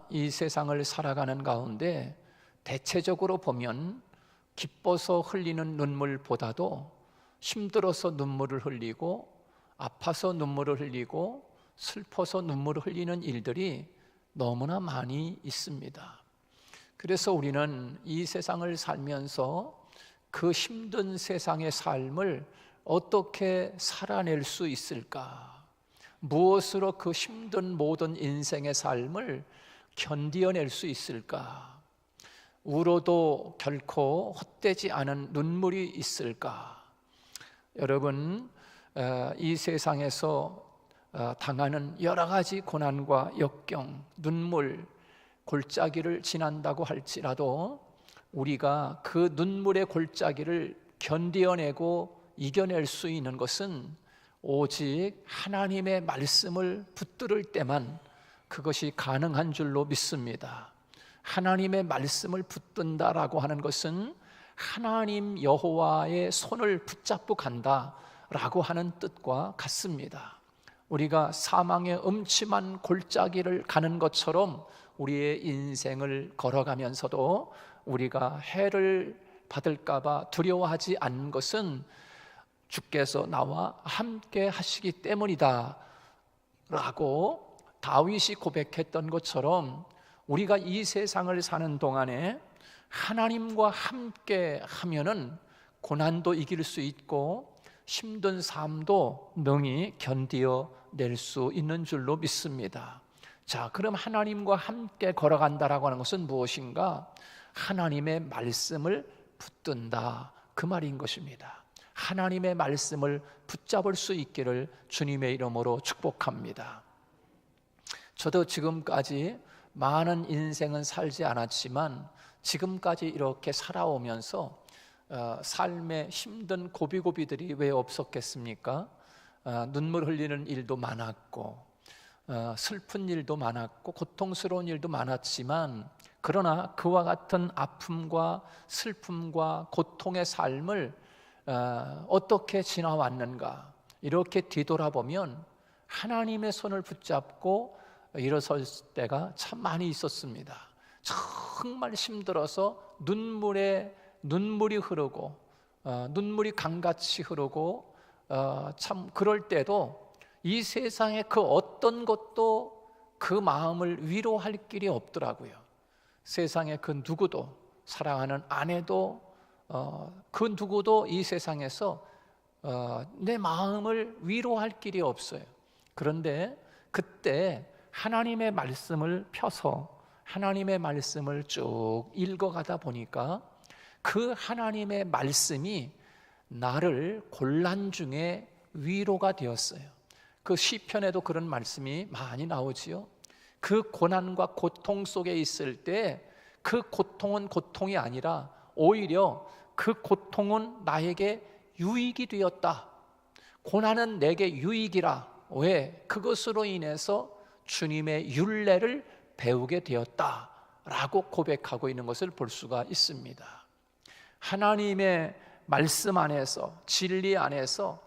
이 세상을 살아가는 가운데 대체적으로 보면 기뻐서 흘리는 눈물보다도 힘들어서 눈물을 흘리고 아파서 눈물을 흘리고 슬퍼서 눈물을 흘리는 일들이 너무나 많이 있습니다. 그래서 우리는 이 세상을 살면서 그 힘든 세상의 삶을 어떻게 살아낼 수 있을까? 무엇으로 그 힘든 모든 인생의 삶을 견디어낼 수 있을까? 울어도 결코 헛되지 않은 눈물이 있을까? 여러분, 이 세상에서 당하는 여러 가지 고난과 역경, 눈물, 골짜기를 지난다고 할지라도 우리가 그 눈물의 골짜기를 견디어내고 이겨낼 수 있는 것은 오직 하나님의 말씀을 붙들을 때만 그것이 가능한 줄로 믿습니다. 하나님의 말씀을 붙든다라고 하는 것은 하나님 여호와의 손을 붙잡고 간다라고 하는 뜻과 같습니다. 우리가 사망의 음침한 골짜기를 가는 것처럼 우리의 인생을 걸어가면서도 우리가 해를 받을까 봐 두려워하지 않는 것은 주께서 나와 함께 하시기 때문이다 라고 다윗이 고백했던 것처럼 우리가 이 세상을 사는 동안에 하나님과 함께 하면은 고난도 이길 수 있고 힘든 삶도 능히 견디어낼 수 있는 줄로 믿습니다. 자, 그럼 하나님과 함께 걸어간다라고 하는 것은 무엇인가? 하나님의 말씀을 붙든다, 그 말인 것입니다. 하나님의 말씀을 붙잡을 수 있기를 주님의 이름으로 축복합니다. 저도 지금까지 많은 인생은 살지 않았지만 지금까지 이렇게 살아오면서 삶의 힘든 고비고비들이 왜 없었겠습니까? 눈물 흘리는 일도 많았고 슬픈 일도 많았고 고통스러운 일도 많았지만 그러나 그와 같은 아픔과 슬픔과 고통의 삶을 어떻게 지나왔는가 이렇게 뒤돌아보면 하나님의 손을 붙잡고 일어설 때가 참 많이 있었습니다. 정말 힘들어서 눈물이 흐르고 눈물이 강같이 흐르고 참 그럴 때도 이 세상에 그 어떤 것도 그 마음을 위로할 길이 없더라고요. 세상에 그 누구도, 사랑하는 아내도 그 누구도 이 세상에서 내 마음을 위로할 길이 없어요. 그런데 그때 하나님의 말씀을 펴서 하나님의 말씀을 쭉 읽어가다 보니까 그 하나님의 말씀이 나를 곤란 중에 위로가 되었어요. 그 시편에도 그런 말씀이 많이 나오지요. 그 고난과 고통 속에 있을 때 그 고통은 고통이 아니라 오히려 그 고통은 나에게 유익이 되었다. 고난은 내게 유익이라. 왜? 그것으로 인해서 주님의 율례를 배우게 되었다라고 고백하고 있는 것을 볼 수가 있습니다. 하나님의 말씀 안에서, 진리 안에서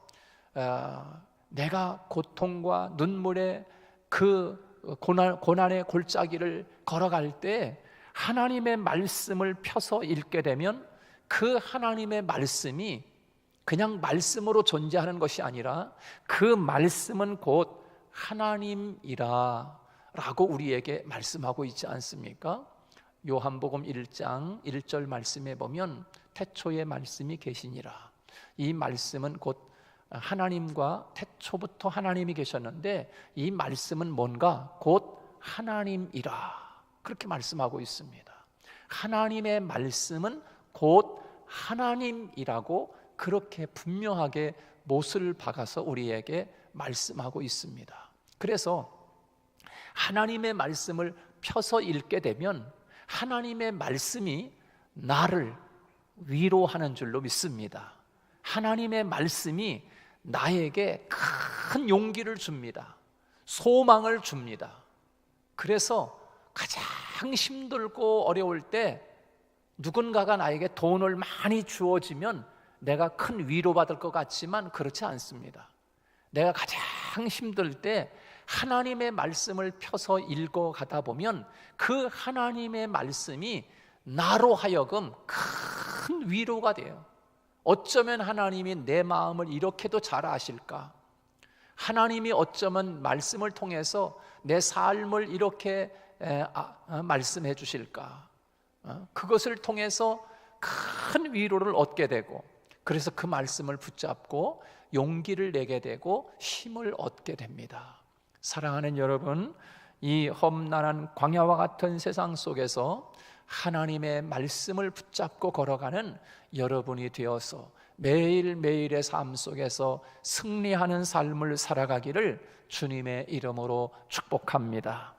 내가 고통과 눈물의 그 고난의 골짜기를 걸어갈 때 하나님의 말씀을 펴서 읽게 되면 그 하나님의 말씀이 그냥 말씀으로 존재하는 것이 아니라 그 말씀은 곧 하나님이라 라고 우리에게 말씀하고 있지 않습니까? 요한복음 1장 1절 말씀에 보면 태초에 말씀이 계시니라. 이 말씀은 곧 하나님과 태초부터 하나님이 계셨는데 이 말씀은 뭔가 곧 하나님이라 그렇게 말씀하고 있습니다. 하나님의 말씀은 곧 하나님이라고 그렇게 분명하게 못을 박아서 우리에게 말씀하고 있습니다. 그래서 하나님의 말씀을 펴서 읽게 되면 하나님의 말씀이 나를 위로하는 줄로 믿습니다. 하나님의 말씀이 나에게 큰 용기를 줍니다. 소망을 줍니다. 그래서 가장 힘들고 어려울 때 누군가가 나에게 돈을 많이 주어지면 내가 큰 위로받을 것 같지만 그렇지 않습니다. 내가 가장 힘들 때 하나님의 말씀을 펴서 읽어가다 보면 그 하나님의 말씀이 나로 하여금 큰 위로가 돼요. 어쩌면 하나님이 내 마음을 이렇게도 잘 아실까? 하나님이 어쩌면 말씀을 통해서 내 삶을 이렇게 말씀해 주실까? 그것을 통해서 큰 위로를 얻게 되고, 그래서 그 말씀을 붙잡고 용기를 내게 되고 힘을 얻게 됩니다. 사랑하는 여러분, 이 험난한 광야와 같은 세상 속에서 하나님의 말씀을 붙잡고 걸어가는 여러분이 되어서 매일매일의 삶 속에서 승리하는 삶을 살아가기를 주님의 이름으로 축복합니다.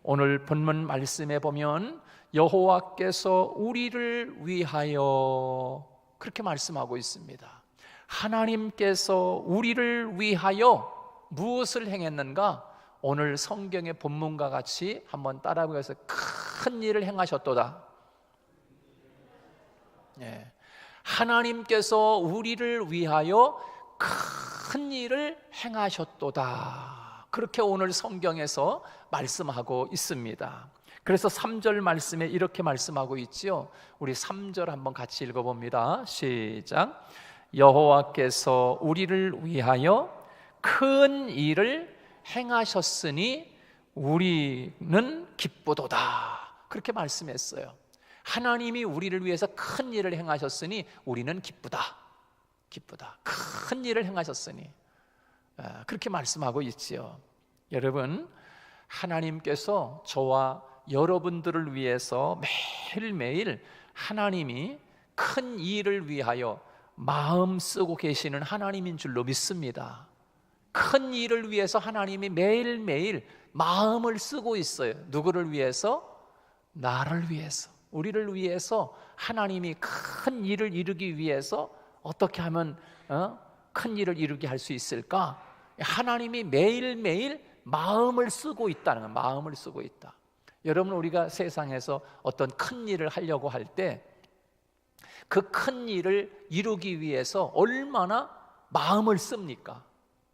오늘 본문 말씀에 보면 여호와께서 우리를 위하여 그렇게 말씀하고 있습니다. 하나님께서 우리를 위하여 무엇을 행했는가? 오늘 성경의 본문과 같이 한번 따라보면서 큰 일을 행하셨도다. 예. 하나님께서 우리를 위하여 큰 일을 행하셨도다. 그렇게 오늘 성경에서 말씀하고 있습니다. 그래서 3절 말씀에 이렇게 말씀하고 있지요. 우리 3절 한번 같이 읽어봅니다. 시작. 여호와께서 우리를 위하여 큰 일을 행하셨으니 우리는 기쁘도다. 그렇게 말씀했어요. 하나님이 우리를 위해서 큰 일을 행하셨으니 우리는 기쁘다. 기쁘다. 큰 일을 행하셨으니 그렇게 말씀하고 있지요. 여러분, 하나님께서 저와 여러분들을 위해서 매일매일 하나님이 큰 일을 위하여 마음 쓰고 계시는 하나님인 줄로 믿습니다. 큰 일을 위해서 하나님이 매일매일 마음을 쓰고 있어요. 누구를 위해서? 나를 위해서, 우리를 위해서 하나님이 큰 일을 이루기 위해서 어떻게 하면 큰 일을 이루게 할 수 있을까? 하나님이 매일매일 마음을 쓰고 있다는 거예요. 마음을 쓰고 있다. 여러분, 우리가 세상에서 어떤 큰 일을 하려고 할 때 그 큰 일을 이루기 위해서 얼마나 마음을 씁니까?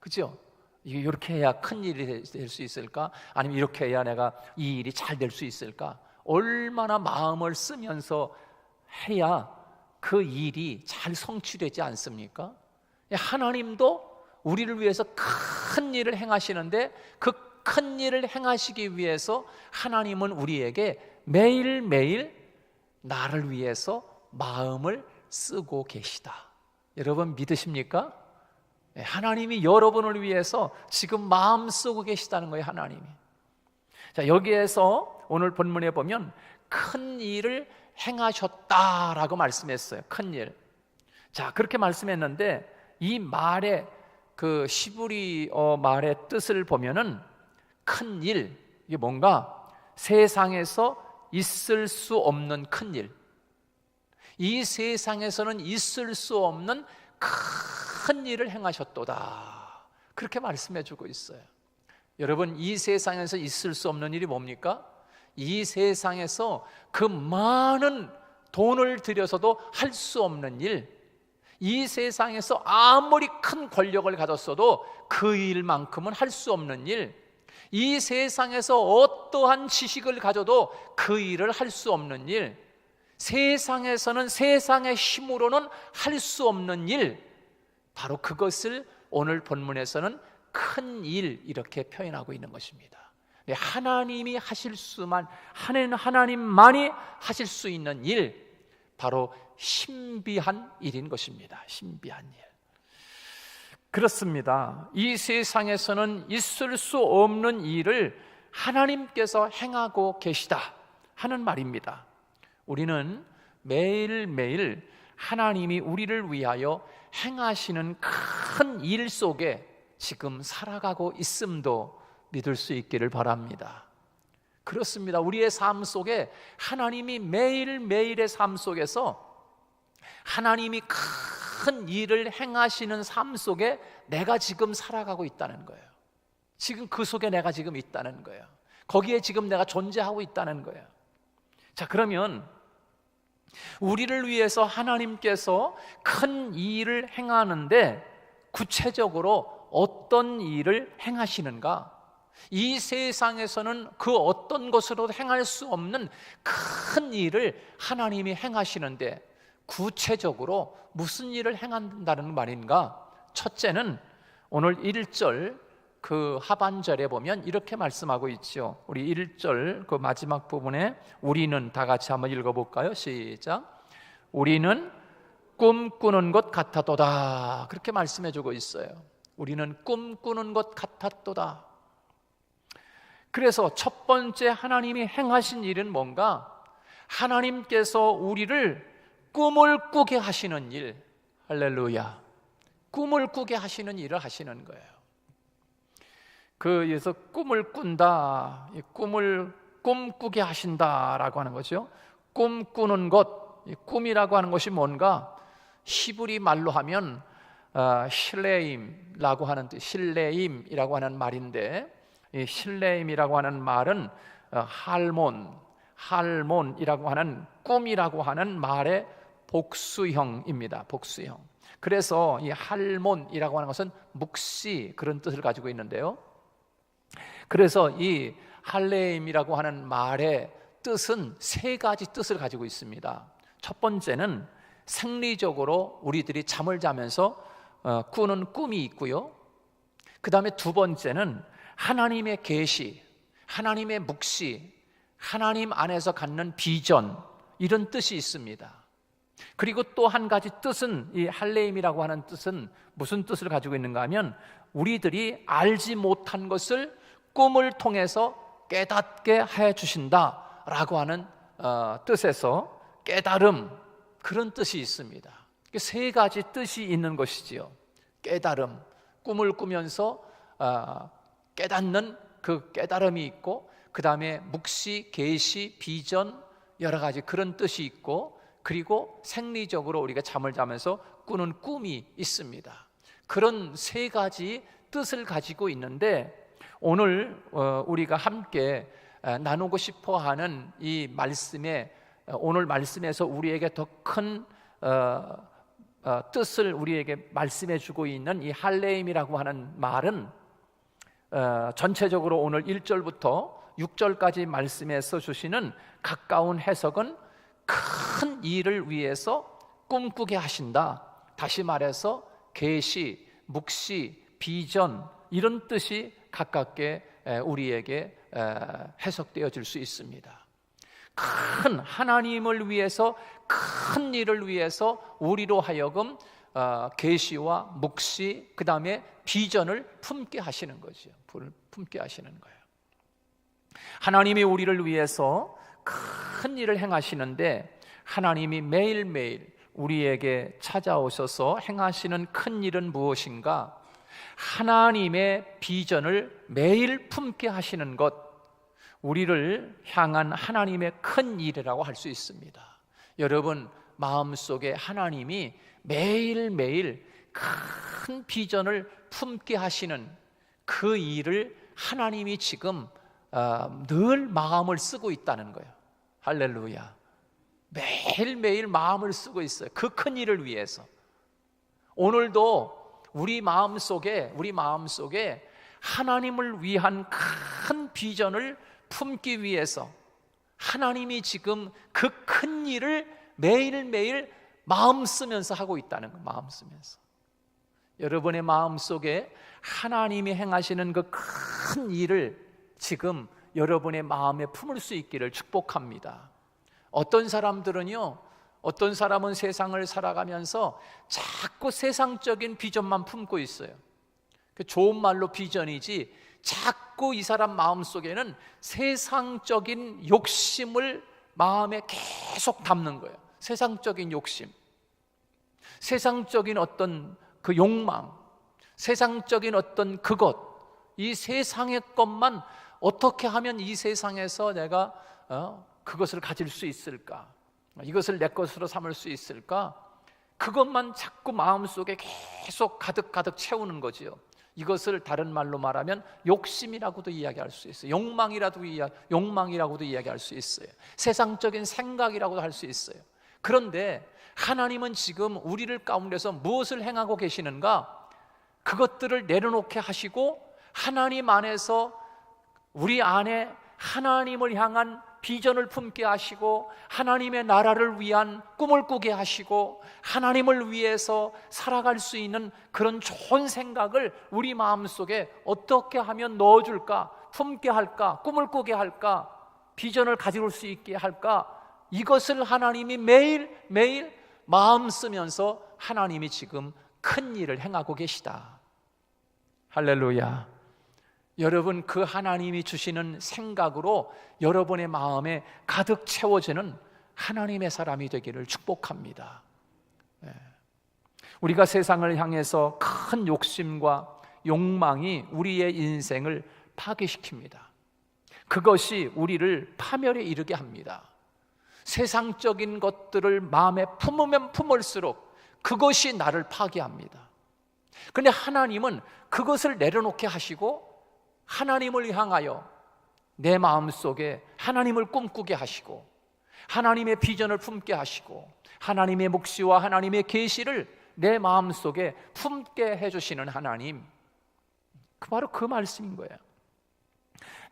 그죠? 이렇게 해야 큰 일이 될 수 있을까? 아니면 이렇게 해야 내가 이 일이 잘 될 수 있을까? 얼마나 마음을 쓰면서 해야 그 일이 잘 성취되지 않습니까? 하나님도 우리를 위해서 큰 일을 행하시는데 그 큰 일을 행하시기 위해서 하나님은 우리에게 매일매일 나를 위해서 마음을 쓰고 계시다. 여러분 믿으십니까? 하나님이 여러분을 위해서 지금 마음 쓰고 계시다는 거예요. 하나님이. 자, 여기에서 오늘 본문에 보면 큰 일을 행하셨다라고 말씀했어요. 큰 일. 자, 그렇게 말씀했는데 이 말의 그 시브리어 말의 뜻을 보면은 큰 일, 이게 뭔가 세상에서 있을 수 없는 큰 일, 이 세상에서는 있을 수 없는 큰 일을 행하셨도다. 그렇게 말씀해 주고 있어요. 여러분, 이 세상에서 있을 수 없는 일이 뭡니까? 이 세상에서 그 많은 돈을 들여서도 할 수 없는 일, 이 세상에서 아무리 큰 권력을 가졌어도 그 일만큼은 할 수 없는 일, 이 세상에서 어떠한 지식을 가져도 그 일을 할 수 없는 일, 세상에서는 세상의 힘으로는 할 수 없는 일, 바로 그것을 오늘 본문에서는 큰 일 이렇게 표현하고 있는 것입니다. 하나님이 하실 수만, 하나님만이 하실 수 있는 일, 바로 신비한 일인 것입니다. 신비한 일. 그렇습니다. 이 세상에서는 있을 수 없는 일을 하나님께서 행하고 계시다 하는 말입니다. 우리는 매일매일 하나님이 우리를 위하여 행하시는 큰 일 속에 지금 살아가고 있음도 믿을 수 있기를 바랍니다. 그렇습니다. 우리의 삶 속에 하나님이 매일매일의 삶 속에서 하나님이 큰 일을 행하시는 삶 속에 내가 지금 살아가고 있다는 거예요. 지금 그 속에 내가 지금 있다는 거예요. 거기에 지금 내가 존재하고 있다는 거예요. 자, 그러면 우리를 위해서 하나님께서 큰 일을 행하는데 구체적으로 어떤 일을 행하시는가? 이 세상에서는 그 어떤 것으로도 행할 수 없는 큰 일을 하나님이 행하시는데 구체적으로 무슨 일을 행한다는 말인가? 첫째는 오늘 1절 그 하반절에 보면 이렇게 말씀하고 있죠. 우리 1절 그 마지막 부분에 우리는 다 같이 한번 읽어볼까요? 시작. 우리는 꿈꾸는 것 같았도다. 그렇게 말씀해주고 있어요. 우리는 꿈꾸는 것 같았도다. 그래서 첫 번째 하나님이 행하신 일은 뭔가? 하나님께서 우리를 꿈을 꾸게 하시는 일. 할렐루야. 꿈을 꾸게 하시는 일을 하시는 거예요. 그래서 꿈을 꾼다, 꿈을 꿈꾸게 하신다라고 하는 거죠. 꿈꾸는 것, 꿈이라고 하는 것이 뭔가? 히브리 말로 하면 실레임이라고 하는 실레임이라고 하는 말인데, 이 실레임이라고 하는 말은 할몬이라고 하는 꿈이라고 하는 말의 복수형입니다. 복수형. 그래서 이 할몬이라고 하는 것은 묵시, 그런 뜻을 가지고 있는데요. 그래서 이 할레임이라고 하는 말의 뜻은 세 가지 뜻을 가지고 있습니다. 첫 번째는 생리적으로 우리들이 잠을 자면서 꾸는 꿈이 있고요. 그 다음에 두 번째는 하나님의 계시, 하나님의 묵시, 하나님 안에서 갖는 비전, 이런 뜻이 있습니다. 그리고 또 한 가지 뜻은, 이 할레임이라고 하는 뜻은 무슨 뜻을 가지고 있는가 하면 우리들이 알지 못한 것을 꿈을 통해서 깨닫게 해 주신다라고 하는 뜻에서 깨달음, 그런 뜻이 있습니다. 세 가지 뜻이 있는 것이지요. 깨달음, 꿈을 꾸면서 깨닫는 그 깨달음이 있고, 그 다음에 묵시, 계시, 비전, 여러 가지 그런 뜻이 있고, 그리고 생리적으로 우리가 잠을 자면서 꾸는 꿈이 있습니다. 그런 세 가지 뜻을 가지고 있는데, 오늘 우리가 함께 나누고 싶어 하는 이 말씀에, 오늘 말씀에서 우리에게 더 큰 뜻을 우리에게 말씀해 주고 있는 이 할레임이라고 하는 말은 전체적으로 오늘 1절부터 6절까지 말씀에서 주시는 가까운 해석은 큰 일을 위해서 꿈꾸게 하신다. 다시 말해서 계시, 묵시, 비전, 이런 뜻이 가깝게 우리에게 해석되어질 수 있습니다. 큰 하나님을 위해서, 큰 일을 위해서 우리로 하여금 계시와 묵시, 그 다음에 비전을 품게 하시는 거죠. 품게 하시는 거예요. 하나님이 우리를 위해서 큰 일을 행하시는데, 하나님이 매일매일 우리에게 찾아오셔서 행하시는 큰 일은 무엇인가? 하나님의 비전을 매일 품게 하시는 것, 우리를 향한 하나님의 큰 일이라고 할 수 있습니다. 여러분 마음속에 하나님이 매일매일 큰 비전을 품게 하시는 그 일을 하나님이 지금 늘 마음을 쓰고 있다는 거예요. 할렐루야. 매일매일 마음을 쓰고 있어요. 그 큰 일을 위해서. 오늘도 우리 마음속에 하나님을 위한 큰 비전을 품기 위해서 하나님이 지금 그 큰 일을 매일매일 마음 쓰면서 하고 있다는 거예요. 마음 쓰면서. 여러분의 마음속에 하나님이 행하시는 그 큰 일을 지금 여러분의 마음에 품을 수 있기를 축복합니다. 어떤 사람들은요, 어떤 사람은 세상을 살아가면서 자꾸 세상적인 비전만 품고 있어요. 그 좋은 말로 비전이지, 자꾸 이 사람 마음속에는 세상적인 욕심을 마음에 계속 담는 거예요. 세상적인 욕심, 세상적인 어떤 그 욕망, 세상적인 어떤 그것, 이 세상의 것만 어떻게 하면 이 세상에서 내가 그것을 가질 수 있을까? 이것을 내 것으로 삼을 수 있을까? 그것만 자꾸 마음속에 계속 가득가득 채우는 거지요. 이것을 다른 말로 말하면 욕심이라고도 이야기할 수 있어요. 욕망이라고도 이야기할 수 있어요. 세상적인 생각이라고도 할 수 있어요. 그런데 하나님은 지금 우리를 가운데서 무엇을 행하고 계시는가? 그것들을 내려놓게 하시고 하나님 안에서 우리 안에 하나님을 향한 비전을 품게 하시고 하나님의 나라를 위한 꿈을 꾸게 하시고 하나님을 위해서 살아갈 수 있는 그런 좋은 생각을 우리 마음속에 어떻게 하면 넣어줄까? 품게 할까? 꿈을 꾸게 할까? 비전을 가질 수 있게 할까? 이것을 하나님이 매일 마음 쓰면서 하나님이 지금 큰 일을 행하고 계시다. 할렐루야. 여러분, 그 하나님이 주시는 생각으로 여러분의 마음에 가득 채워지는 하나님의 사람이 되기를 축복합니다. 우리가 세상을 향해서 큰 욕심과 욕망이 우리의 인생을 파괴시킵니다. 그것이 우리를 파멸에 이르게 합니다. 세상적인 것들을 마음에 품으면 품을수록 그것이 나를 파괴합니다. 그런데 하나님은 그것을 내려놓게 하시고 하나님을 향하여 내 마음속에 하나님을 꿈꾸게 하시고 하나님의 비전을 품게 하시고 하나님의 묵시와 하나님의 계시를 내 마음속에 품게 해주시는 하나님, 바로 그 말씀인 거예요.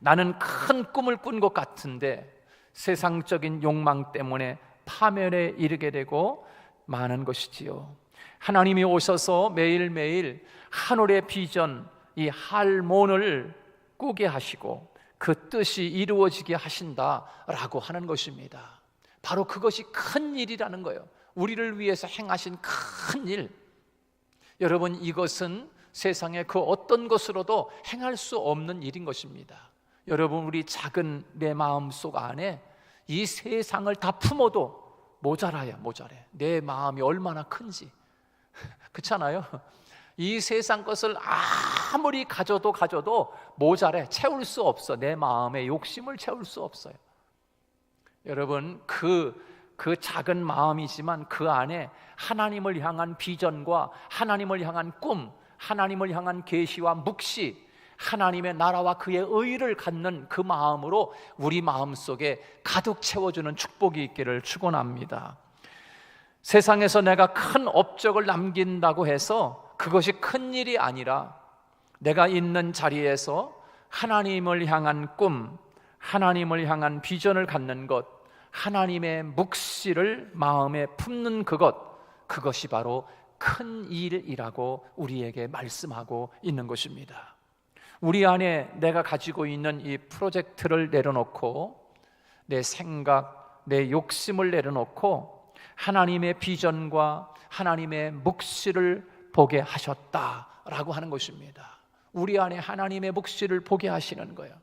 나는 큰 꿈을 꾼 것 같은데 세상적인 욕망 때문에 파멸에 이르게 되고 마는 것이지요. 하나님이 오셔서 매일매일 하늘의 비전, 이 할몬을 꾸게 하시고 그 뜻이 이루어지게 하신다라고 하는 것입니다. 바로 그것이 큰 일이라는 거예요. 우리를 위해서 행하신 큰 일. 여러분, 이것은 세상의 그 어떤 것으로도 행할 수 없는 일인 것입니다. 여러분, 우리 작은 내 마음속 안에 이 세상을 다 품어도 모자라요. 모자래. 내 마음이 얼마나 큰지. 그렇잖아요. 이 세상 것을 아무리 가져도 모자래. 채울 수 없어. 내 마음의 욕심을 채울 수 없어요. 여러분, 그 작은 마음이지만 그 안에 하나님을 향한 비전과 하나님을 향한 꿈, 하나님을 향한 계시와 묵시, 하나님의 나라와 그의 의를 갖는 그 마음으로 우리 마음속에 가득 채워주는 축복이 있기를 축원합니다. 세상에서 내가 큰 업적을 남긴다고 해서 그것이 큰 일이 아니라 내가 있는 자리에서 하나님을 향한 꿈, 하나님을 향한 비전을 갖는 것, 하나님의 묵시를 마음에 품는 그것이 바로 큰 일이라고 우리에게 말씀하고 있는 것입니다. 우리 안에 내가 가지고 있는 이 프로젝트를 내려놓고 내 생각, 내 욕심을 내려놓고 하나님의 비전과 하나님의 묵시를 보게 하셨다라고 하는 것입니다. 우리 안에 하나님의 묵시를 보게 하시는 거예요.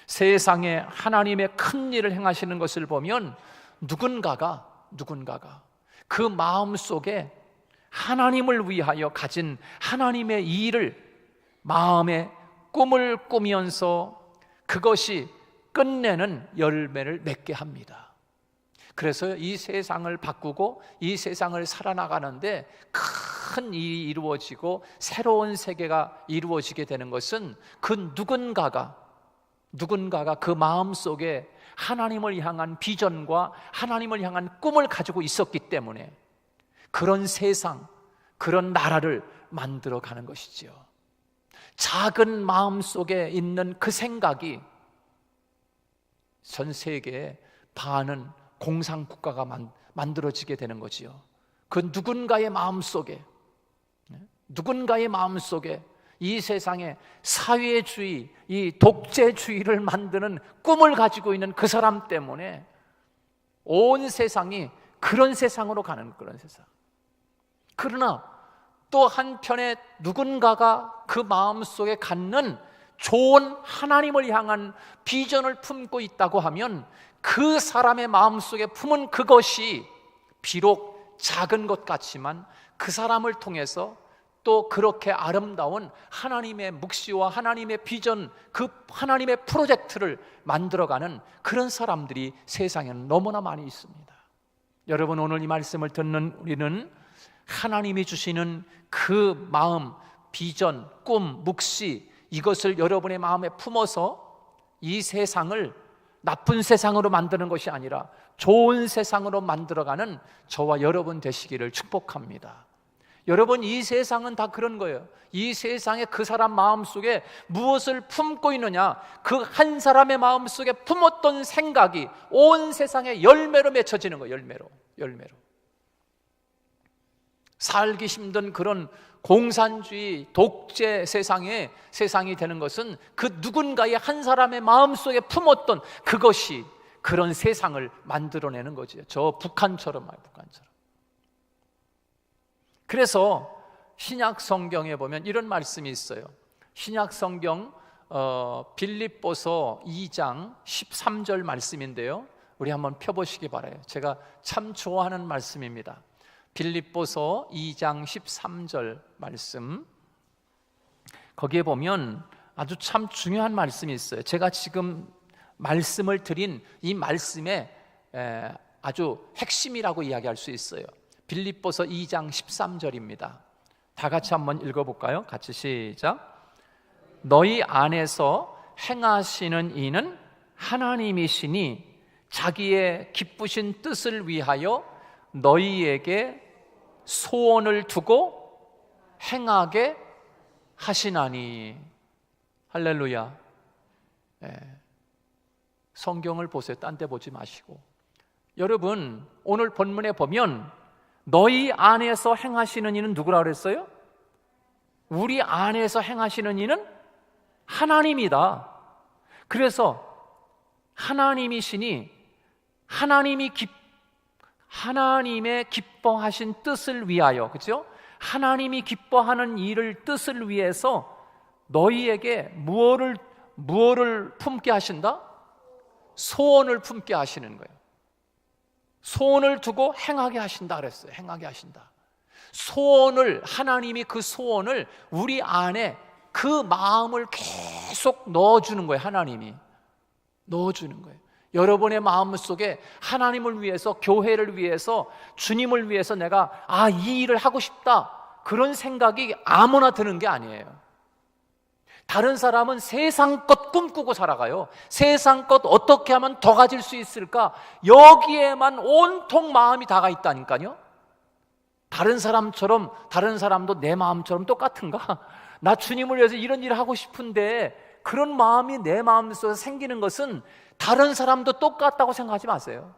세상에 하나님의 큰 일을 행하시는 것을 보면 누군가가 그 마음속에 하나님을 위하여 가진 하나님의 일을 마음에 꿈을 꾸면서 그것이 끝내는 열매를 맺게 합니다. 그래서 이 세상을 바꾸고 이 세상을 살아나가는데 큰 일이 이루어지고 새로운 세계가 이루어지게 되는 것은 그 누군가가 그 마음속에 하나님을 향한 비전과 하나님을 향한 꿈을 가지고 있었기 때문에 그런 세상, 그런 나라를 만들어가는 것이지요. 작은 마음속에 있는 그 생각이 전 세계에 반은 공산국가가 만들어지게 되는 거지요. 그 누군가의 마음속에 이 세상에 사회주의, 이 독재주의를 만드는 꿈을 가지고 있는 그 사람 때문에 온 세상이 그런 세상으로 가는 그런 세상. 그러나 또 한편에 누군가가 그 마음속에 갖는 좋은 하나님을 향한 비전을 품고 있다고 하면 그 사람의 마음속에 품은 그것이 비록 작은 것 같지만 그 사람을 통해서 또 그렇게 아름다운 하나님의 묵시와 하나님의 비전, 그 하나님의 프로젝트를 만들어가는 그런 사람들이 세상에는 너무나 많이 있습니다. 여러분, 오늘 이 말씀을 듣는 우리는 하나님이 주시는 그 마음, 비전, 꿈, 묵시, 이것을 여러분의 마음에 품어서 이 세상을 나쁜 세상으로 만드는 것이 아니라 좋은 세상으로 만들어가는 저와 여러분 되시기를 축복합니다. 여러분, 이 세상은 다 그런 거예요. 이 세상에 그 사람 마음속에 무엇을 품고 있느냐, 그 한 사람의 마음속에 품었던 생각이 온 세상에 열매로 맺혀지는 거예요. 열매로. 살기 힘든 그런 공산주의, 독재 세상이 되는 것은 그 누군가의 한 사람의 마음속에 품었던 그것이 그런 세상을 만들어내는 거죠. 저 북한처럼 말이에요. 북한처럼. 그래서 신약 성경에 보면 이런 말씀이 있어요. 신약 성경 빌립보서 2장 13절 말씀인데요, 우리 한번 펴보시기 바라요. 제가 참 좋아하는 말씀입니다. 빌립보서 2장 13절 말씀, 거기에 보면 아주 참 중요한 말씀이 있어요. 제가 지금 말씀을 드린 이 말씀의 아주 핵심이라고 이야기할 수 있어요. 빌립보서 2장 13절입니다. 다 같이 한번 읽어볼까요? 같이 시작. 너희 안에서 행하시는 이는 하나님이시니 자기의 기쁘신 뜻을 위하여 너희에게 소원을 두고 행하게 하시나니. 할렐루야. 성경을 보세요. 딴 데 보지 마시고. 여러분, 오늘 본문에 보면 너희 안에서 행하시는 이는 누구라 그랬어요? 우리 안에서 행하시는 이는 하나님이다. 그래서 하나님이시니 하나님의 기뻐하신 뜻을 위하여, 그렇죠? 하나님이 기뻐하는 일을 뜻을 위해서 너희에게 무엇을 품게 하신다? 소원을 품게 하시는 거예요. 소원을 두고 행하게 하신다 그랬어요. 행하게 하신다. 하나님이 그 소원을 우리 안에 그 마음을 계속 넣어주는 거예요. 하나님이 넣어주는 거예요. 여러분의 마음 속에 하나님을 위해서, 교회를 위해서, 주님을 위해서 내가 이 일을 하고 싶다, 그런 생각이 아무나 드는 게 아니에요. 다른 사람은 세상 것 꿈꾸고 살아가요. 세상 것 어떻게 하면 더 가질 수 있을까, 여기에만 온통 마음이 다가 있다니까요. 다른 사람도 내 마음처럼 똑같은가? 나 주님을 위해서 이런 일을 하고 싶은데, 그런 마음이 내 마음속에 생기는 것은 다른 사람도 똑같다고 생각하지 마세요.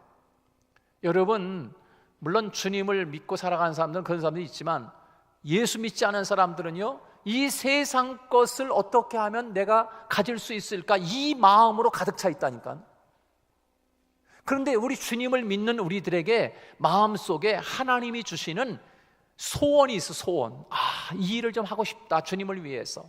여러분, 물론 주님을 믿고 살아가는 사람들은 그런 사람들이 있지만, 예수 믿지 않은 사람들은요, 이 세상 것을 어떻게 하면 내가 가질 수 있을까, 이 마음으로 가득 차 있다니까. 그런데 우리 주님을 믿는 우리들에게 마음속에 하나님이 주시는 소원이 있어. 소원. 이 일을 좀 하고 싶다, 주님을 위해서.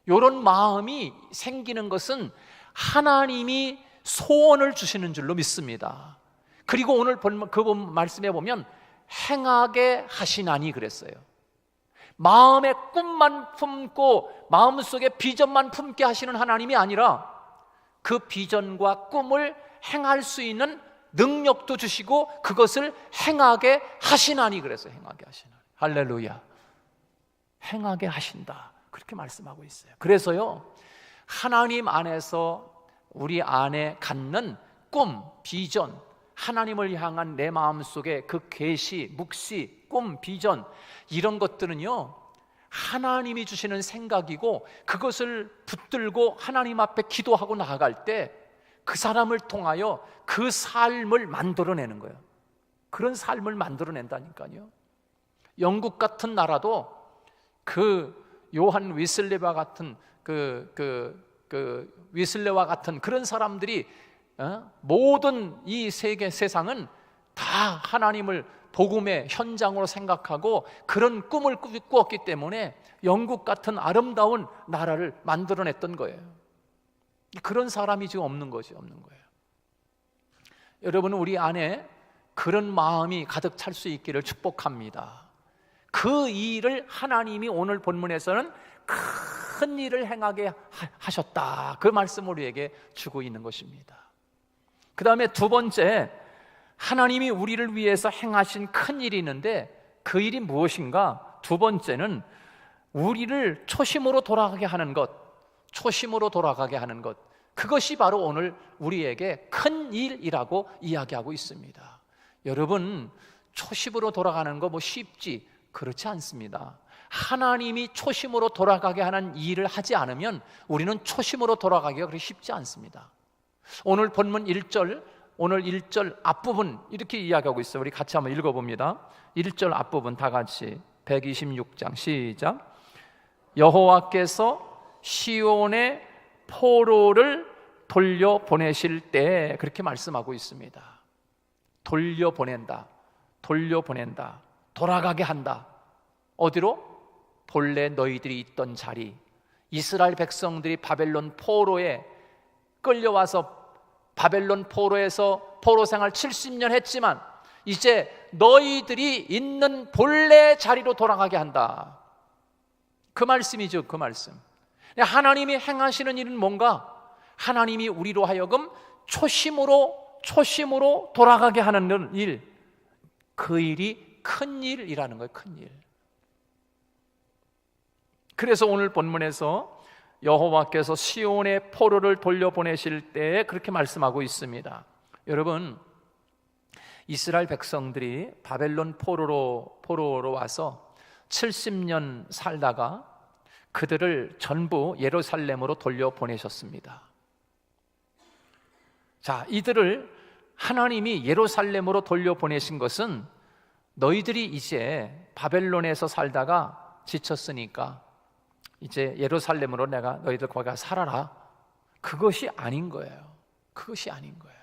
이런 마음이 생기는 것은 하나님이 소원을 주시는 줄로 믿습니다. 그리고 오늘 그 말씀에 보면 행하게 하시나니 그랬어요. 마음에 꿈만 품고 마음속에 비전만 품게 하시는 하나님이 아니라 그 비전과 꿈을 행할 수 있는 능력도 주시고 그것을 행하게 하시나니 그랬어요. 행하게 하시나니. 할렐루야. 행하게 하신다, 그렇게 말씀하고 있어요. 그래서요, 하나님 안에서 우리 안에 갖는 꿈, 비전, 하나님을 향한 내 마음속에 그 계시, 묵시, 꿈, 비전, 이런 것들은요, 하나님이 주시는 생각이고, 그것을 붙들고 하나님 앞에 기도하고 나아갈 때 그 사람을 통하여 그 삶을 만들어내는 거예요. 그런 삶을 만들어낸다니까요. 영국 같은 나라도 그 요한 위슬레와 같은 위슬레와 같은 그런 사람들이 모든 이 세상은 다 하나님을 복음의 현장으로 생각하고 그런 꿈을 꾸었기 때문에 영국 같은 아름다운 나라를 만들어냈던 거예요. 그런 사람이 지금 없는 거죠. 없는 거예요. 여러분, 우리 안에 그런 마음이 가득 찰 수 있기를 축복합니다. 그 일을 하나님이 오늘 본문에서는 큰 일을 행하게 하셨다, 그 말씀을 우리에게 주고 있는 것입니다. 그 다음에 두 번째, 하나님이 우리를 위해서 행하신 큰 일이 있는데 그 일이 무엇인가? 두 번째는 우리를 초심으로 돌아가게 하는 것, 초심으로 돌아가게 하는 것, 그것이 바로 오늘 우리에게 큰 일이라고 이야기하고 있습니다. 여러분, 초심으로 돌아가는 거 쉽지, 그렇지 않습니다. 하나님이 초심으로 돌아가게 하는 일을 하지 않으면 우리는 초심으로 돌아가기가 그렇게 쉽지 않습니다. 오늘 본문 1절, 오늘 1절 앞부분 이렇게 이야기하고 있어요. 우리 같이 한번 읽어봅니다. 1절 앞부분 다 같이 126장 시작. 여호와께서 시온의 포로를 돌려보내실 때, 그렇게 말씀하고 있습니다. 돌려보낸다, 돌려보낸다, 돌아가게 한다. 어디로? 본래 너희들이 있던 자리, 이스라엘 백성들이 바벨론 포로에 끌려와서 바벨론 포로에서 포로 생활 70년 했지만 이제 너희들이 있는 본래 자리로 돌아가게 한다. 그 말씀이죠. 그 말씀. 하나님이 행하시는 일은 뭔가? 하나님이 우리로 하여금 초심으로 돌아가게 하는 일, 그 일이 큰 일이라는 거예요. 큰 일. 그래서 오늘 본문에서 여호와께서 시온의 포로를 돌려보내실 때 그렇게 말씀하고 있습니다. 여러분, 이스라엘 백성들이 바벨론 포로로 와서 70년 살다가 그들을 전부 예루살렘으로 돌려보내셨습니다. 자, 이들을 하나님이 예루살렘으로 돌려보내신 것은 너희들이 이제 바벨론에서 살다가 지쳤으니까 이제 예루살렘으로 내가 너희들 거기 가서 살아라, 그것이 아닌 거예요. 그것이 아닌 거예요.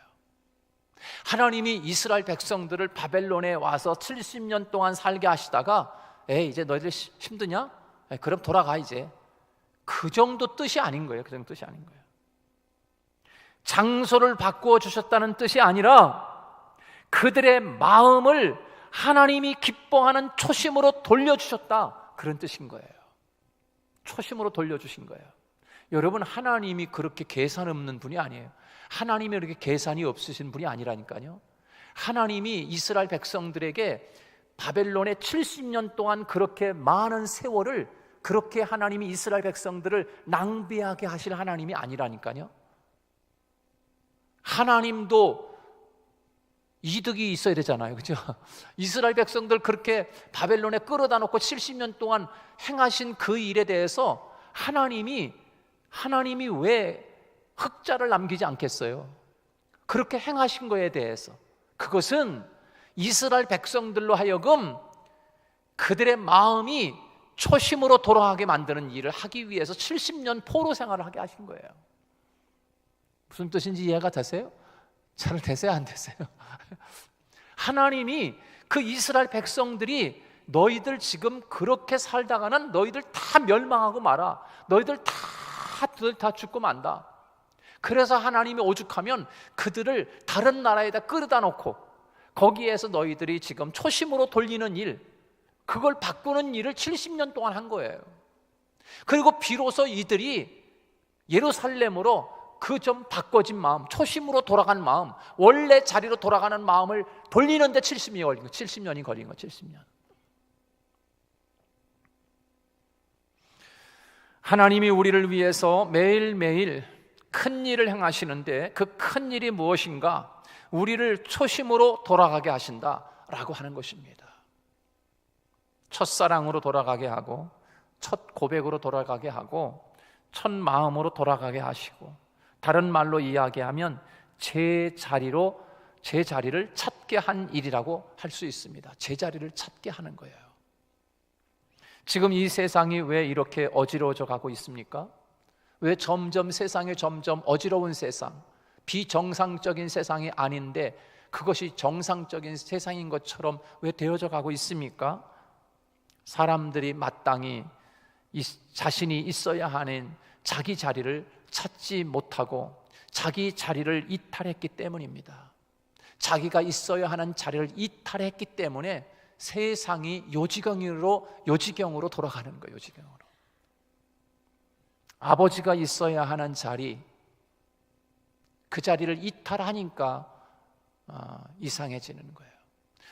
하나님이 이스라엘 백성들을 바벨론에 와서 70년 동안 살게 하시다가 이제 너희들 힘드냐? 그럼 돌아가 이제. 그 정도 뜻이 아닌 거예요. 그 정도 뜻이 아닌 거예요. 장소를 바꾸어 주셨다는 뜻이 아니라 그들의 마음을 하나님이 기뻐하는 초심으로 돌려주셨다, 그런 뜻인 거예요. 초심으로 돌려주신 거예요. 여러분, 하나님이 그렇게 계산 없는 분이 아니에요. 하나님이 그렇게 계산이 없으신 분이 아니라니까요. 하나님이 이스라엘 백성들에게 바벨론에 70년 동안 그렇게 많은 세월을 그렇게 하나님이 이스라엘 백성들을 낭비하게 하실 하나님이 아니라니까요. 하나님도 이득이 있어야 되잖아요. 그죠? 이스라엘 백성들 그렇게 바벨론에 끌어다 놓고 70년 동안 행하신 그 일에 대해서 하나님이 왜 흑자를 남기지 않겠어요? 그렇게 행하신 거에 대해서. 그것은 이스라엘 백성들로 하여금 그들의 마음이 초심으로 돌아가게 만드는 일을 하기 위해서 70년 포로 생활을 하게 하신 거예요. 무슨 뜻인지 이해가 되세요? 잘 되세요? 안 되세요? 하나님이 그 이스라엘 백성들이 너희들 지금 그렇게 살다가는 너희들 다 멸망하고 말아. 너희들 다 죽고 만다. 그래서 하나님이 오죽하면 그들을 다른 나라에다 끌어다 놓고 거기에서 너희들이 지금 초심으로 돌리는 일, 그걸 바꾸는 일을 70년 동안 한 거예요. 그리고 비로소 이들이 예루살렘으로 그 좀 바꿔진 마음, 초심으로 돌아간 마음, 원래 자리로 돌아가는 마음을 돌리는데 70년이 걸린 거, 70년이 걸린 거, 70년. 하나님이 우리를 위해서 매일매일 큰 일을 행하시는데 그 큰 일이 무엇인가? 우리를 초심으로 돌아가게 하신다라고 하는 것입니다. 첫사랑으로 돌아가게 하고, 첫 고백으로 돌아가게 하고, 첫 마음으로 돌아가게 하시고, 다른 말로 이야기하면 제 자리를 찾게 한 일이라고 할 수 있습니다. 제 자리를 찾게 하는 거예요. 지금 이 세상이 왜 이렇게 어지러워져 가고 있습니까? 왜 세상이 점점 어지러운 세상, 비정상적인 세상이 아닌데 그것이 정상적인 세상인 것처럼 왜 되어져 가고 있습니까? 사람들이 마땅히 자신이 있어야 하는 자기 자리를 찾지 못하고 자기 자리를 이탈했기 때문입니다. 자기가 있어야 하는 자리를 이탈했기 때문에 세상이 요지경으로 돌아가는 거예요. 요지경으로. 아버지가 있어야 하는 자리, 그 자리를 이탈하니까 이상해지는 거예요.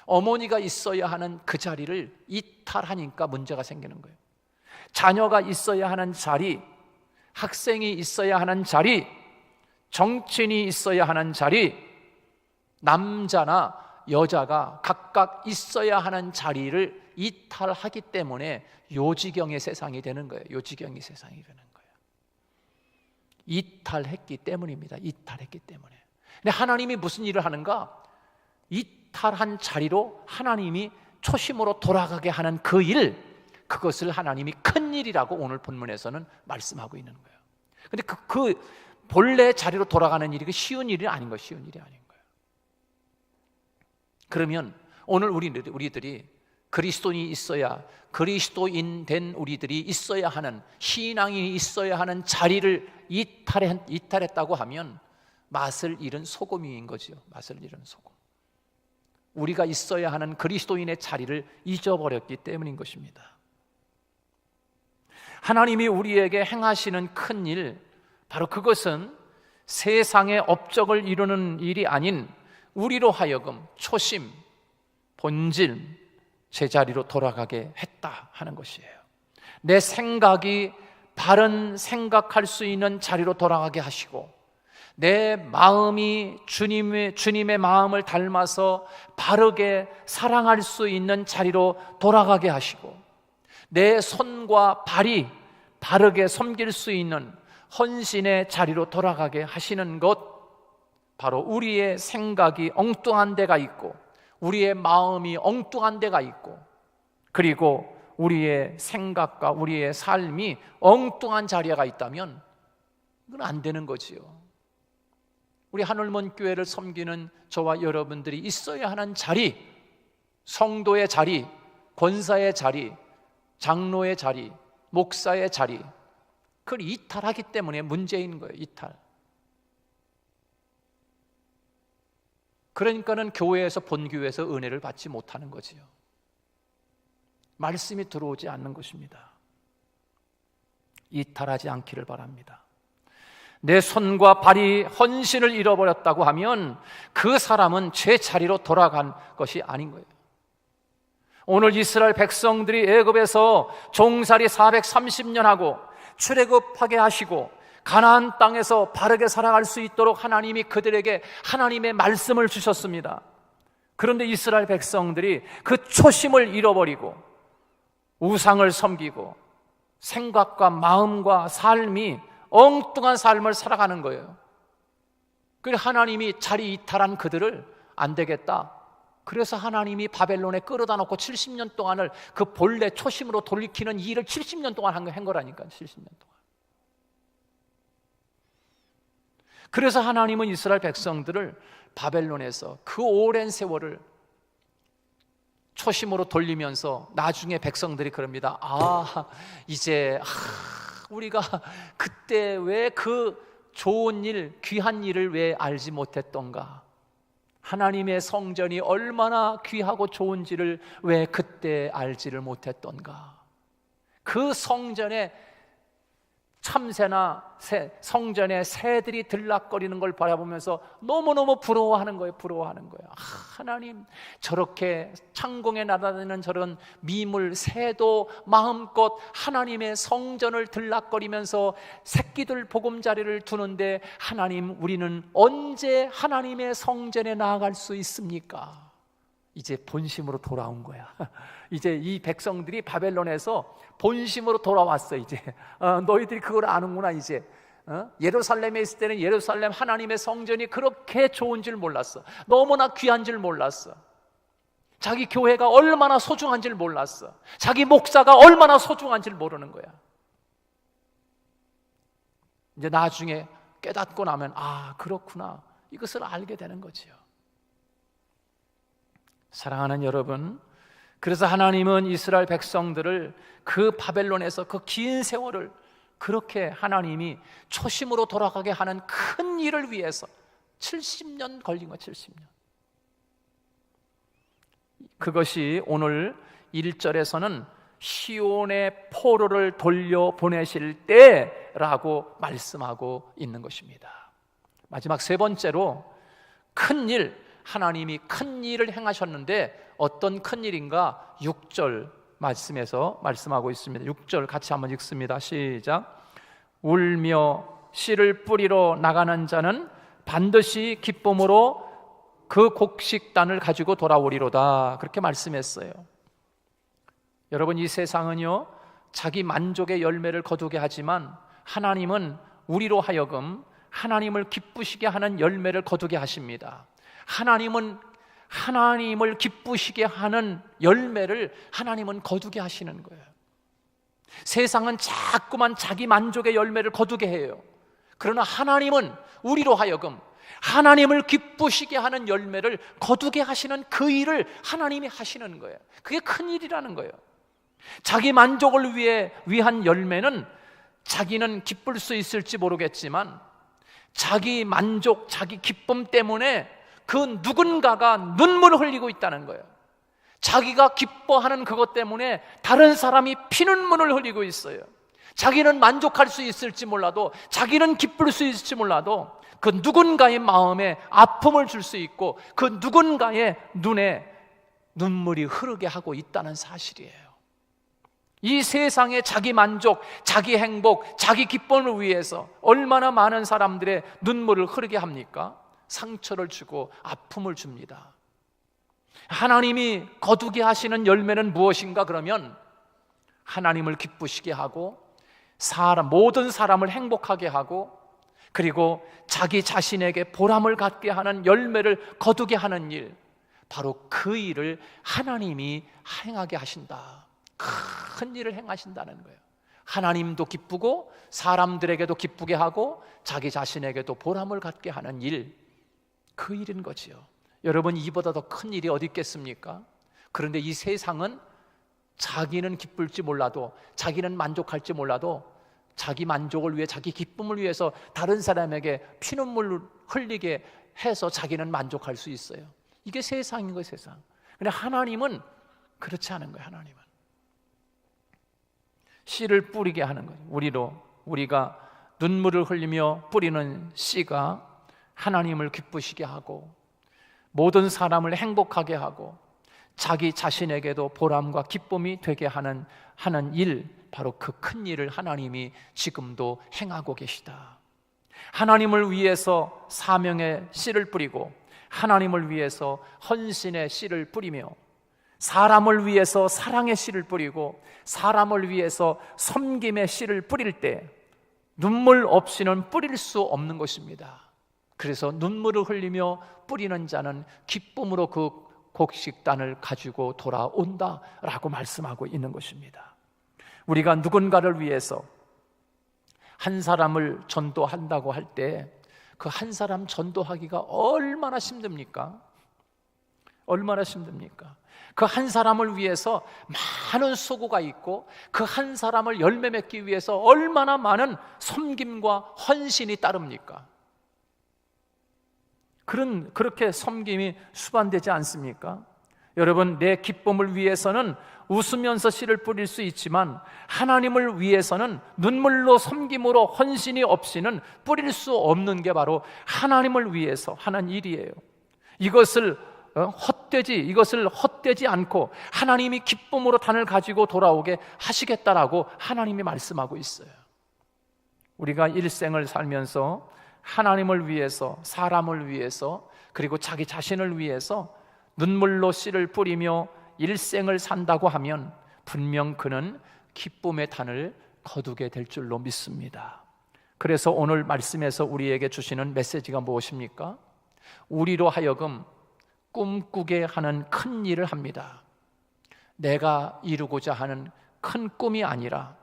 어머니가 있어야 하는 그 자리를 이탈하니까 문제가 생기는 거예요. 자녀가 있어야 하는 자리, 학생이 있어야 하는 자리, 정치인이 있어야 하는 자리, 남자나 여자가 각각 있어야 하는 자리를 이탈하기 때문에 요지경의 세상이 되는 거예요. 요지경의 세상이 되는 거예요. 이탈했기 때문입니다. 이탈했기 때문에. 근데 하나님이 무슨 일을 하는가? 이탈한 자리로 하나님이 초심으로 돌아가게 하는 그 일, 그것을 하나님이 큰 일이라고 오늘 본문에서는 말씀하고 있는 거예요. 근데 그 본래 자리로 돌아가는 일이 쉬운 일이 아닌 거예요. 쉬운 일이 아닌 거예요. 그러면 오늘 우리들이 그리스도인이 있어야, 그리스도인 된 우리들이 있어야 하는, 신앙인이 있어야 하는 자리를 이탈했다고 하면 맛을 잃은 소금인 거죠. 맛을 잃은 소금. 우리가 있어야 하는 그리스도인의 자리를 잊어버렸기 때문인 것입니다. 하나님이 우리에게 행하시는 큰 일, 바로 그것은 세상의 업적을 이루는 일이 아닌 우리로 하여금 초심, 본질, 제자리로 돌아가게 했다 하는 것이에요. 내 생각이 바른 생각할 수 있는 자리로 돌아가게 하시고, 내 마음이 주님의 마음을 닮아서 바르게 사랑할 수 있는 자리로 돌아가게 하시고, 내 손과 발이 바르게 섬길 수 있는 헌신의 자리로 돌아가게 하시는 것, 바로 우리의 생각이 엉뚱한 데가 있고, 우리의 마음이 엉뚱한 데가 있고, 그리고 우리의 생각과 우리의 삶이 엉뚱한 자리가 있다면 그건 안 되는 거지요. 우리 하늘문 교회를 섬기는 저와 여러분들이 있어야 하는 자리, 성도의 자리, 권사의 자리, 장로의 자리, 목사의 자리, 그걸 이탈하기 때문에 문제인 거예요. 이탈. 그러니까는 교회에서, 본교회에서 은혜를 받지 못하는 거지요. 말씀이 들어오지 않는 것입니다. 이탈하지 않기를 바랍니다. 내 손과 발이 헌신을 잃어버렸다고 하면 그 사람은 제 자리로 돌아간 것이 아닌 거예요. 오늘 이스라엘 백성들이 애굽에서 종살이 430년 하고 출애굽하게 하시고 가나안 땅에서 바르게 살아갈 수 있도록 하나님이 그들에게 하나님의 말씀을 주셨습니다. 그런데 이스라엘 백성들이 그 초심을 잃어버리고 우상을 섬기고 생각과 마음과 삶이 엉뚱한 삶을 살아가는 거예요. 그래서 하나님이 자리 이탈한 그들을 안 되겠다, 그래서 하나님이 바벨론에 끌어다 놓고 70년 동안을 그 본래 초심으로 돌이키는 일을 70년 동안 한 거라니까요. 70년 동안. 그래서 하나님은 이스라엘 백성들을 바벨론에서 그 오랜 세월을 초심으로 돌리면서 나중에 백성들이 그럽니다. 이제 우리가 그때 왜 그 좋은 일, 귀한 일을 왜 알지 못했던가? 하나님의 성전이 얼마나 귀하고 좋은지를 왜 그때 알지를 못했던가? 그 성전에 참새나 성전에 새들이 들락거리는 걸 바라보면서 너무너무 부러워하는 거예요. 부러워하는 거예요. 하나님, 저렇게 창공에 날아다니는 저런 미물 새도 마음껏 하나님의 성전을 들락거리면서 새끼들 보금자리를 두는데, 하나님, 우리는 언제 하나님의 성전에 나아갈 수 있습니까? 이제 본심으로 돌아온 거야. 이제 이 백성들이 바벨론에서 본심으로 돌아왔어. 이제 너희들이 그걸 아는구나. 이제 예루살렘에 있을 때는 예루살렘 하나님의 성전이 그렇게 좋은 줄 몰랐어. 너무나 귀한 줄 몰랐어. 자기 교회가 얼마나 소중한 줄 몰랐어. 자기 목사가 얼마나 소중한 줄 모르는 거야. 이제 나중에 깨닫고 나면 그렇구나, 이것을 알게 되는 거지요. 사랑하는 여러분, 그래서 하나님은 이스라엘 백성들을 그 바벨론에서 그 긴 세월을 그렇게 하나님이 초심으로 돌아가게 하는 큰 일을 위해서 70년 걸린 거예요. 70년. 그것이 오늘 1절에서는 시온의 포로를 돌려보내실 때라고 말씀하고 있는 것입니다. 마지막 세 번째로 큰 일, 하나님이 큰 일을 행하셨는데 어떤 큰 일인가? 6절 말씀에서 말씀하고 있습니다. 6절 같이 한번 읽습니다. 시작. 울며 씨를 뿌리러 나가는 자는 반드시 기쁨으로 그 곡식단을 가지고 돌아오리로다. 그렇게 말씀했어요. 여러분, 이 세상은요, 자기 만족의 열매를 거두게 하지만 하나님은 우리로 하여금 하나님을 기쁘시게 하는 열매를 거두게 하십니다. 하나님은 하나님을 기쁘시게 하는 열매를 하나님은 거두게 하시는 거예요. 세상은 자꾸만 자기 만족의 열매를 거두게 해요. 그러나 하나님은 우리로 하여금 하나님을 기쁘시게 하는 열매를 거두게 하시는 그 일을 하나님이 하시는 거예요. 그게 큰 일이라는 거예요. 자기 만족을 위한 열매는 자기는 기쁠 수 있을지 모르겠지만 자기 만족, 자기 기쁨 때문에 그 누군가가 눈물을 흘리고 있다는 거예요. 자기가 기뻐하는 그것 때문에 다른 사람이 피눈물을 흘리고 있어요. 자기는 만족할 수 있을지 몰라도, 자기는 기쁠 수 있을지 몰라도 그 누군가의 마음에 아픔을 줄 수 있고 그 누군가의 눈에 눈물이 흐르게 하고 있다는 사실이에요. 이 세상에 자기 만족, 자기 행복, 자기 기쁨을 위해서 얼마나 많은 사람들의 눈물을 흐르게 합니까? 상처를 주고 아픔을 줍니다. 하나님이 거두게 하시는 열매는 무엇인가? 그러면 하나님을 기쁘시게 하고 모든 사람을 행복하게 하고 그리고 자기 자신에게 보람을 갖게 하는 열매를 거두게 하는 일, 바로 그 일을 하나님이 행하게 하신다. 큰 일을 행하신다는 거예요. 하나님도 기쁘고 사람들에게도 기쁘게 하고 자기 자신에게도 보람을 갖게 하는 일, 그 일인 거지요. 여러분, 이보다 더 큰 일이 어디 있겠습니까? 그런데 이 세상은 자기는 기쁠지 몰라도, 자기는 만족할지 몰라도 자기 만족을 위해, 자기 기쁨을 위해서 다른 사람에게 피눈물을 흘리게 해서 자기는 만족할 수 있어요. 이게 세상인 거예요, 세상. 근데 하나님은 그렇지 않은 거예요. 하나님은 씨를 뿌리게 하는 거예요. 우리가 눈물을 흘리며 뿌리는 씨가 하나님을 기쁘시게 하고 모든 사람을 행복하게 하고 자기 자신에게도 보람과 기쁨이 되게 하는 일, 바로 그 큰 일을 하나님이 지금도 행하고 계시다. 하나님을 위해서 사명의 씨를 뿌리고 하나님을 위해서 헌신의 씨를 뿌리며 사람을 위해서 사랑의 씨를 뿌리고 사람을 위해서 섬김의 씨를 뿌릴 때 눈물 없이는 뿌릴 수 없는 것입니다. 그래서 눈물을 흘리며 뿌리는 자는 기쁨으로 그 곡식단을 가지고 돌아온다라고 말씀하고 있는 것입니다. 우리가 누군가를 위해서 한 사람을 전도한다고 할 때 그 한 사람 전도하기가 얼마나 힘듭니까? 얼마나 힘듭니까? 그 한 사람을 위해서 많은 수고가 있고 그 한 사람을 열매 맺기 위해서 얼마나 많은 섬김과 헌신이 따릅니까? 그렇게 섬김이 수반되지 않습니까? 여러분, 내 기쁨을 위해서는 웃으면서 씨를 뿌릴 수 있지만 하나님을 위해서는 눈물로 섬김으로 헌신이 없이는 뿌릴 수 없는 게 바로 하나님을 위해서 하는 일이에요. 이것을 헛되지 않고 하나님이 기쁨으로 단을 가지고 돌아오게 하시겠다라고 하나님이 말씀하고 있어요. 우리가 일생을 살면서 하나님을 위해서, 사람을 위해서, 그리고 자기 자신을 위해서 눈물로 씨를 뿌리며 일생을 산다고 하면 분명 그는 기쁨의 단을 거두게 될 줄로 믿습니다. 그래서 오늘 말씀에서 우리에게 주시는 메시지가 무엇입니까? 우리로 하여금 꿈꾸게 하는 큰 일을 합니다. 내가 이루고자 하는 큰 꿈이 아니라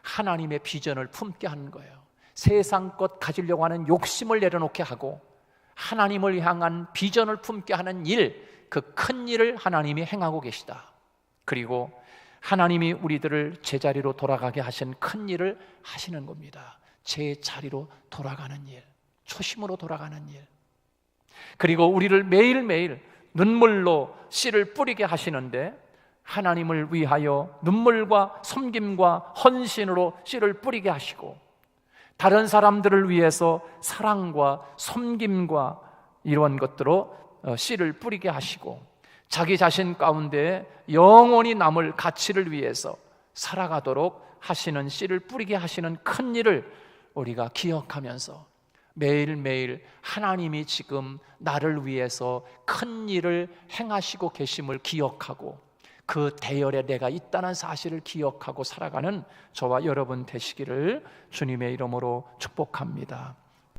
하나님의 비전을 품게 하는 거예요. 세상 것 가지려고 하는 욕심을 내려놓게 하고 하나님을 향한 비전을 품게 하는 일, 그 큰 일을 하나님이 행하고 계시다. 그리고 하나님이 우리들을 제자리로 돌아가게 하신 큰 일을 하시는 겁니다. 제자리로 돌아가는 일, 초심으로 돌아가는 일. 그리고 우리를 매일매일 눈물로 씨를 뿌리게 하시는데 하나님을 위하여 눈물과 섬김과 헌신으로 씨를 뿌리게 하시고 다른 사람들을 위해서 사랑과 섬김과 이런 것들로 씨를 뿌리게 하시고 자기 자신 가운데 영원히 남을 가치를 위해서 살아가도록 하시는 씨를 뿌리게 하시는 큰 일을 우리가 기억하면서 매일매일 하나님이 지금 나를 위해서 큰 일을 행하시고 계심을 기억하고 그 대열에 내가 있다는 사실을 기억하고 살아가는 저와 여러분 되시기를 주님의 이름으로 축복합니다.